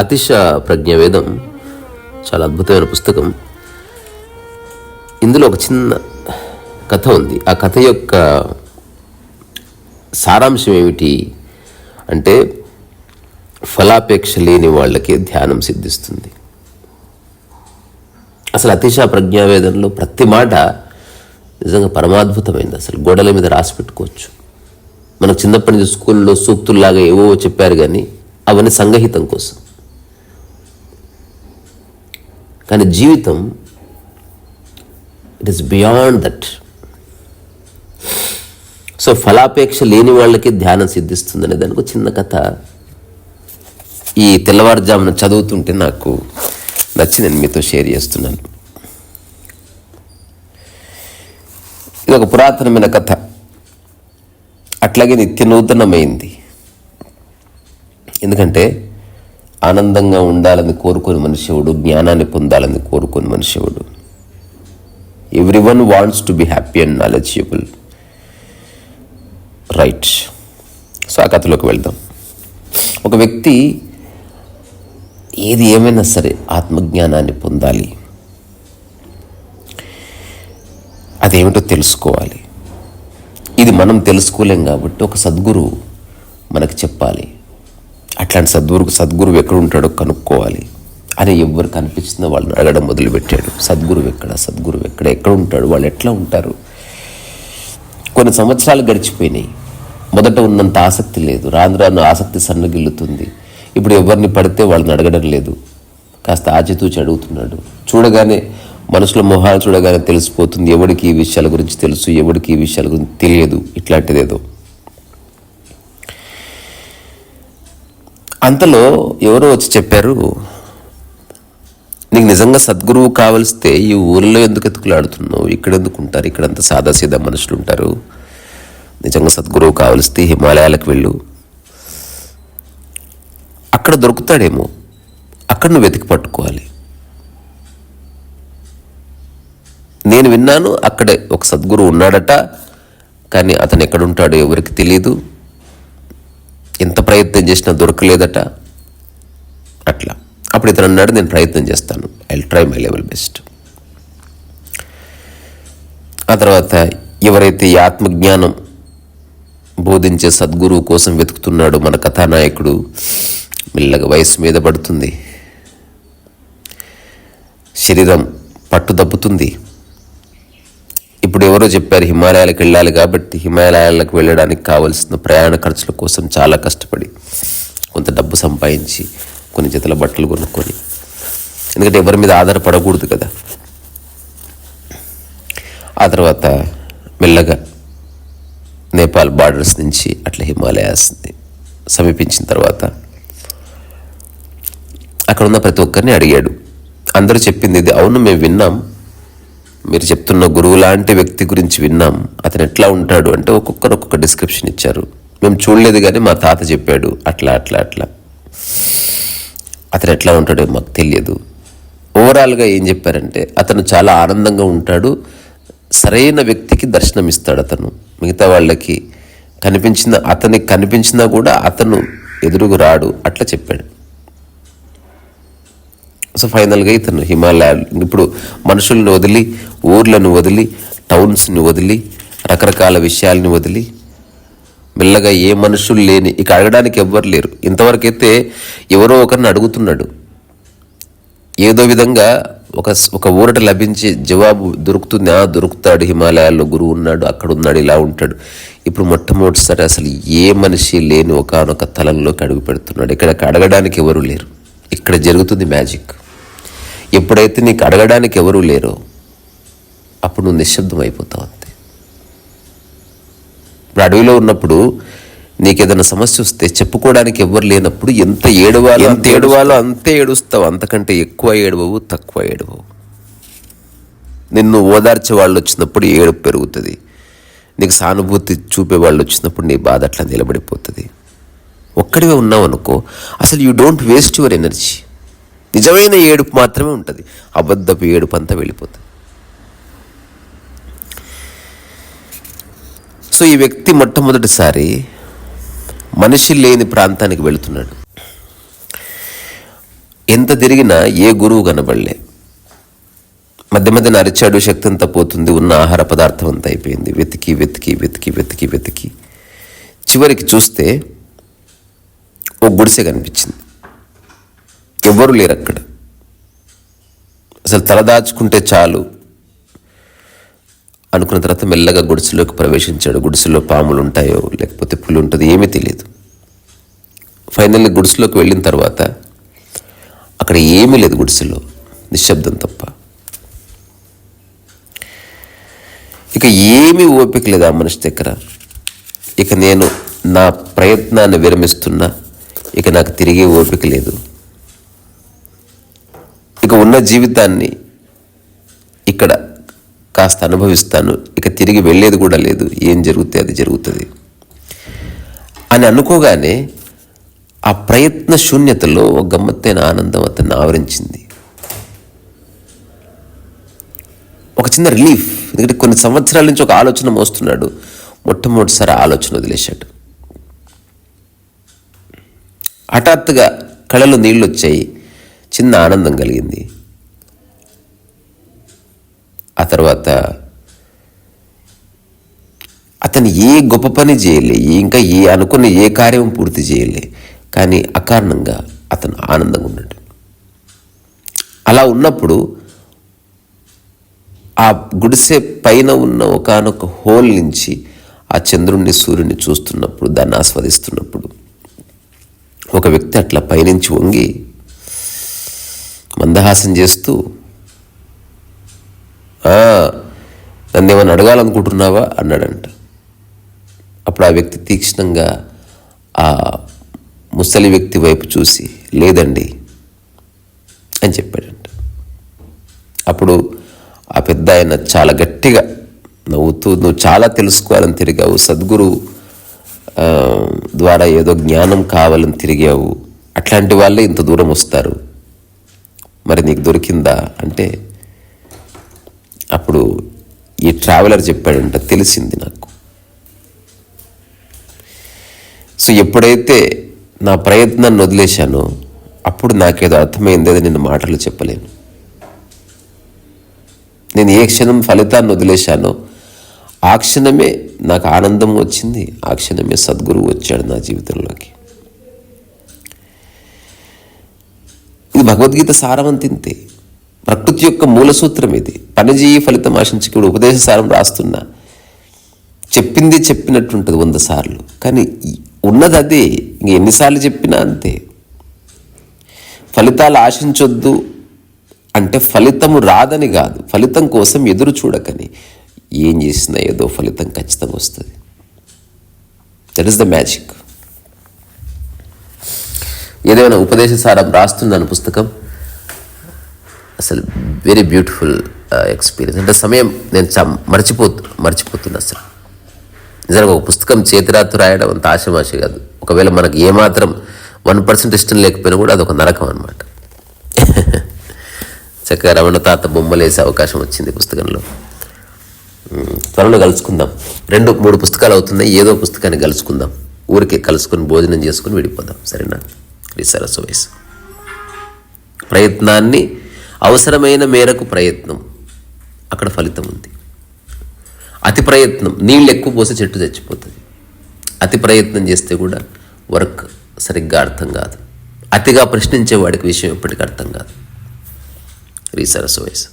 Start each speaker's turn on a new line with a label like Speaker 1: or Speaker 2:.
Speaker 1: అతిశ ప్రజ్ఞావేదం చాలా అద్భుతమైన పుస్తకం. ఇందులో ఒక చిన్న కథ ఉంది. ఆ కథ యొక్క సారాంశం ఏమిటి అంటే, ఫలాపేక్ష లేని వాళ్ళకి ధ్యానం సిద్ధిస్తుంది. అసలు అతిశ ప్రజ్ఞావేదంలో ప్రతి మాట నిజంగా పరమాద్భుతమైంది. అసలు గోడల మీద రాసి పెట్టుకోవచ్చు. మనకు చిన్నప్పటి నుంచి స్కూల్లో సూక్తుల్లాగా ఏవో చెప్పారు, కానీ అవన్నీ సంగహితం కోసం. కానీ జీవితం it is beyond that. So ఫలాపేక్ష లేని వాళ్ళకి ధ్యానం సిద్ధిస్తుందనే దానికి ఒక చిన్న కథ ఈ తెల్లవారుజామున చదువుతుంటే నాకు నచ్చి నేను మీతో షేర్ చేస్తున్నాను. ఇది ఒక పురాతనమైన కథ, అట్లాగే నిత్య నూతనమైంది. ఎందుకంటే ఆనందంగా ఉండాలని కోరుకుని మనిషివుడు, జ్ఞానాన్ని పొందాలని కోరుకుని మనిషివుడు. Everyone wants to be happy and knowledgeable, right? So ఆ కథలోకి వెళ్దాం. ఒక వ్యక్తి ఏది ఏమైనా సరే ఆత్మజ్ఞానాన్ని పొందాలి, అదేమిటో తెలుసుకోవాలి. ఇది మనం తెలుసుకోలేం కాబట్టి ఒక సద్గురువు మనకు చెప్పాలి. అట్లాంటి సద్గురువు ఎక్కడ ఉంటాడో కనుక్కోవాలి అని ఎవరు కనిపిస్తుందో వాళ్ళని అడగడం మొదలుపెట్టాడు. సద్గురువు ఎక్కడ ఉంటాడు, వాళ్ళు ఎట్లా ఉంటారు? కొన్ని సంవత్సరాలు గడిచిపోయినాయి. మొదట ఉన్నంత ఆసక్తి లేదు, రాను రాను ఆసక్తి సన్నగిల్లుతుంది. ఇప్పుడు ఎవరిని పడితే వాళ్ళని అడగడం లేదు, కాస్త ఆచితూచి అడుగుతున్నాడు. చూడగానే మనుషుల మొహాలు చూడగానే తెలిసిపోతుంది ఎవరికి ఈ విషయాల గురించి తెలుసు, ఎవరికి ఈ విషయాల గురించి తెలియదు. ఇట్లాంటిదేదో. అంతలో ఎవరో వచ్చి చెప్పారు, నీకు నిజంగా సద్గురువు కావలిస్తే ఈ ఊరిలో ఎందుకు ఎత్తుకులాడుతున్నావు, ఇక్కడ ఎందుకు ఉంటారు, ఇక్కడంతా సాదాసీదా మనుషులు ఉంటారు. నిజంగా సద్గురువు కావలిస్తే హిమాలయాలకు వెళ్ళు, అక్కడ దొరుకుతాడేమో, అక్కడ నువ్వు వెతికి పట్టుకోవాలి. నేను విన్నాను అక్కడే ఒక సద్గురువు ఉన్నాడట, కానీ అతను ఎక్కడుంటాడో ఎవరికి తెలియదు, ఎంత ప్రయత్నం చేసినా దొరకలేదట. అట్లా అప్పుడు ఇతను అన్నాడు, నేను ప్రయత్నం చేస్తాను, I will try my level best. ఆ తర్వాత ఎవరైతే ఈ ఆత్మజ్ఞానం బోధించే సద్గురువు కోసం వెతుకుతున్నాడో మన కథానాయకుడు, మెల్లగా వయసు మీద పడుతుంది, శరీరం పట్టు తప్పుతుంది. ఇప్పుడు ఎవరో చెప్పారు హిమాలయాలకు వెళ్ళాలి కాబట్టి హిమాలయాలకు వెళ్ళడానికి కావలసిన ప్రయాణ ఖర్చుల కోసం చాలా కష్టపడి కొంత డబ్బు సంపాదించి కొన్ని జతల బట్టలు కొనుక్కొని, ఎందుకంటే ఎవరి మీద ఆధారపడకూడదు కదా. ఆ తర్వాత మెల్లగా నేపాల్ బార్డర్స్ నుంచి అట్లా హిమాలయాస్ని సమీపించిన తర్వాత అక్కడ ఉన్న ప్రతి ఒక్కరిని అడిగాడు. అందరూ చెప్పింది ఇది, అవును మేము విన్నాం, మీరు చెప్తున్న గురువు లాంటి వ్యక్తి గురించి విన్నాం, అతను ఎట్లా ఉంటాడు అంటే ఒక్కొక్కరు ఒక్కొక్క డిస్క్రిప్షన్ ఇచ్చారు. మేము చూడలేదు కానీ మా తాత చెప్పాడు, అట్లా అట్లా అట్లా. అతను ఎట్లా ఉంటాడో మాకు తెలియదు. ఓవరాల్గా ఏం చెప్పారంటే అతను చాలా ఆనందంగా ఉంటాడు, సరైన వ్యక్తికి దర్శనమిస్తాడు అతను. మిగతా వాళ్ళకి అతనికి కనిపించినా కూడా అతను ఎదురుగు రాడు, అట్లా చెప్పాడు. సో ఫైనల్గా ఇతను హిమాలయాలు, ఇప్పుడు మనుషుల్ని వదిలి, ఊర్లను వదిలి, టౌన్స్ని వదిలి, రకరకాల విషయాల్ని వదిలి, మెల్లగా ఏ మనుషులు లేని, ఇక అడగడానికి ఎవ్వరు లేరు. ఇంతవరకైతే ఎవరో ఒకరిని అడుగుతున్నాడు, ఏదో విధంగా ఒక ఊరట లభించే జవాబు దొరుకుతాడు. హిమాలయాల్లో గురువు ఉన్నాడు, అక్కడ ఉన్నాడు, ఇలా ఉంటాడు. ఇప్పుడు మొట్టమొదటిసారి అసలు ఏ మనిషి లేని ఒకానొక తలంలోకి అడుగు పెడుతున్నాడు. ఇక్కడ అడగడానికి ఎవరు లేరు. ఇక్కడ జరుగుతుంది మ్యాజిక్. ఎప్పుడైతే నీకు అడగడానికి ఎవరూ లేరో అప్పుడు నువ్వు నిశ్శబ్దం అయిపోతావు అంతే. ఇప్పుడు అడవిలో ఉన్నప్పుడు నీకేదైనా సమస్య వస్తే చెప్పుకోవడానికి ఎవరు లేనప్పుడు ఎంత ఏడవాలో అంతే ఏడుస్తావు, అంతకంటే ఎక్కువ ఏడవవు, తక్కువ ఏడవవు. నిన్ను ఓదార్చే వాళ్ళు వచ్చినప్పుడు ఏడుపు పెరుగుతుంది, నీకు సానుభూతి చూపే వాళ్ళు వచ్చినప్పుడు నీ బాధ అట్లా నిలబడిపోతుంది. ఒక్కడివే ఉన్నావు అనుకో, అసలు you don't waste your energy. నిజమైన ఏడుపు మాత్రమే ఉంటుంది, అబద్ధపు ఏడుపు అంతా వెళ్ళిపోతుంది. సో ఈ వ్యక్తి మొట్టమొదటిసారి మనిషి లేని ప్రాంతానికి వెళుతున్నాడు. ఎంత తిరిగినా ఏ గురువు కనబడలే. మధ్య మధ్యన అరిచాడు, శక్తి అంతా పోతుంది, ఉన్న ఆహార పదార్థం అంతా అయిపోయింది. వెతికి వెతికి వెతికి వెతికి వెతికి చివరికి చూస్తే ఓ గుడిసె కనిపించింది. ఎవ్వరూ లేరు అక్కడ. అసలు తలదాచుకుంటే చాలు అనుకున్న తర్వాత మెల్లగా గుడిసెలోకి ప్రవేశించాడు. గుడిసెలో పాములు ఉంటాయో లేకపోతే పులి ఉంటుందో ఏమీ తెలియదు. ఫైనల్లీ గుడిసెలోకి వెళ్ళిన తర్వాత అక్కడ ఏమీ లేదు, గుడిసెలో నిశ్శబ్దం తప్ప. ఇక ఏమీ ఓపిక లేదు ఆ మనిషి దగ్గర. ఇక నేను నా ప్రయత్నాన్ని విరమిస్తున్నా, ఇక నాకు తిరిగే ఓపిక లేదు, ఇక ఉన్న జీవితాన్ని ఇక్కడ కాస్త అనుభవిస్తాను, ఇక తిరిగి వెళ్ళేది కూడా లేదు, ఏం జరిగితే అది జరుగుతుంది అని అనుకోగానే ఆ ప్రయత్న శూన్యతలో ఒక గమ్మత్తైన ఆనందం అతన్ని ఆవరించింది. ఒక చిన్న రిలీఫ్. ఎందుకంటే కొన్ని సంవత్సరాల నుంచి ఒక ఆలోచన మోస్తున్నాడు, మొట్టమొదటిసారి ఆలోచన వదిలేశాడు. హఠాత్తుగా కళ్ళలో నీళ్ళు వచ్చాయి, చిన్న ఆనందం కలిగింది. ఆ తర్వాత అతను ఏ గొప్ప పని చేయలే, ఇంకా అనుకున్న ఏ కార్యం పూర్తి చేయలే, కానీ అకారణంగా అతను ఆనందంగా ఉన్నాడు. అలా ఉన్నప్పుడు ఆ గుడిసె పైన ఉన్న ఒకానొక హోల్ నుంచి ఆ చంద్రుణ్ణి సూర్యుని చూస్తున్నప్పుడు, దాన్ని ఆస్వాదిస్తున్నప్పుడు ఒక వ్యక్తి అట్లా పైనుంచి వంగి మందహాసం చేస్తూ, నన్ను ఏమైనా అడగాలనుకుంటున్నావా అన్నాడంట. అప్పుడు ఆ వ్యక్తి తీక్షణంగా ఆ ముసలి వ్యక్తి వైపు చూసి లేదండి అని చెప్పాడంట. అప్పుడు ఆ పెద్ద ఆయన చాలా గట్టిగా నవ్వుతూ, నువ్వు చాలా తెలుసుకోవాలని తిరిగావు, సద్గురు ద్వారా ఏదో జ్ఞానం కావాలని తిరిగావు, అట్లాంటి వాళ్ళే ఇంత దూరం వస్తారు, మరి నీకు దొరికిందా అంటే అప్పుడు ఈ ట్రావెలర్ చెప్పాడంట, తెలిసింది నాకు. సో ఎప్పుడైతే నా ప్రయత్నాన్ని వదిలేశానో అప్పుడు నాకేదో అర్థమైంది, అది నేను మాటలు చెప్పలేను. నేను ఏ క్షణం ఫలితాన్ని వదిలేశానో ఆ క్షణమే నాకు ఆనందం వచ్చింది, ఆ క్షణమే సద్గురువు వచ్చాడు నా జీవితంలోకి. ఇది భగవద్గీత సారవంతింతే, ప్రకృతి యొక్క మూల సూత్రం ఇది. పనిచేయి ఫలితం ఆశించి కూడా ఉపదేశ సారం రాస్తున్నా, చెప్పింది చెప్పినట్టుంటుంది 100 సార్లు, కానీ ఉన్నది అదే. ఇంక ఎన్నిసార్లు చెప్పినా అంతే. ఫలితాలు ఆశించొద్దు అంటే ఫలితము రాదని కాదు, ఫలితం కోసం ఎదురు చూడకని. ఏం చేసినా ఏదో ఫలితం ఖచ్చితంగా వస్తుంది. That is the magic. ఏదైనా ఉపదేశ సారం రాస్తున్నాను పుస్తకం, అసలు వెరీ బ్యూటిఫుల్ ఎక్స్పీరియన్స్. అంటే సమయం నేను మర్చిపోతున్నా అసలు. నిజంగా ఒక పుస్తకం చేతిరాత్తు రాయడం అంత ఆశమాష కాదు. ఒకవేళ మనకు ఏమాత్రం 1% ఇష్టం లేకపోయినా కూడా అదొక నరకం అనమాట. చక్కగా రమణ తాత బొమ్మలు వేసే అవకాశం వచ్చింది పుస్తకంలో. త్వరలో కలుసుకుందాం. 2-3 పుస్తకాలు అవుతున్నాయి, ఏదో పుస్తకాన్ని కలుసుకుందాం. ఊరికే కలుసుకొని భోజనం చేసుకుని విడిపోదాం, సరేనా? శ్రీసరస్సు వయసు ప్రయత్నాన్ని, అవసరమైన మేరకు ప్రయత్నం, అక్కడ ఫలితం ఉంది. అతి ప్రయత్నం, నీళ్ళు ఎక్కువ పోస్తే చెట్టు చచ్చిపోతుంది. అతి ప్రయత్నం చేస్తే కూడా వర్క్ సరిగ్గా అర్థం కాదు. అతిగా ప్రశ్నించే వాడికి విషయం ఎప్పటికీ అర్థం కాదు. శ్రీసరస్సు వయసు.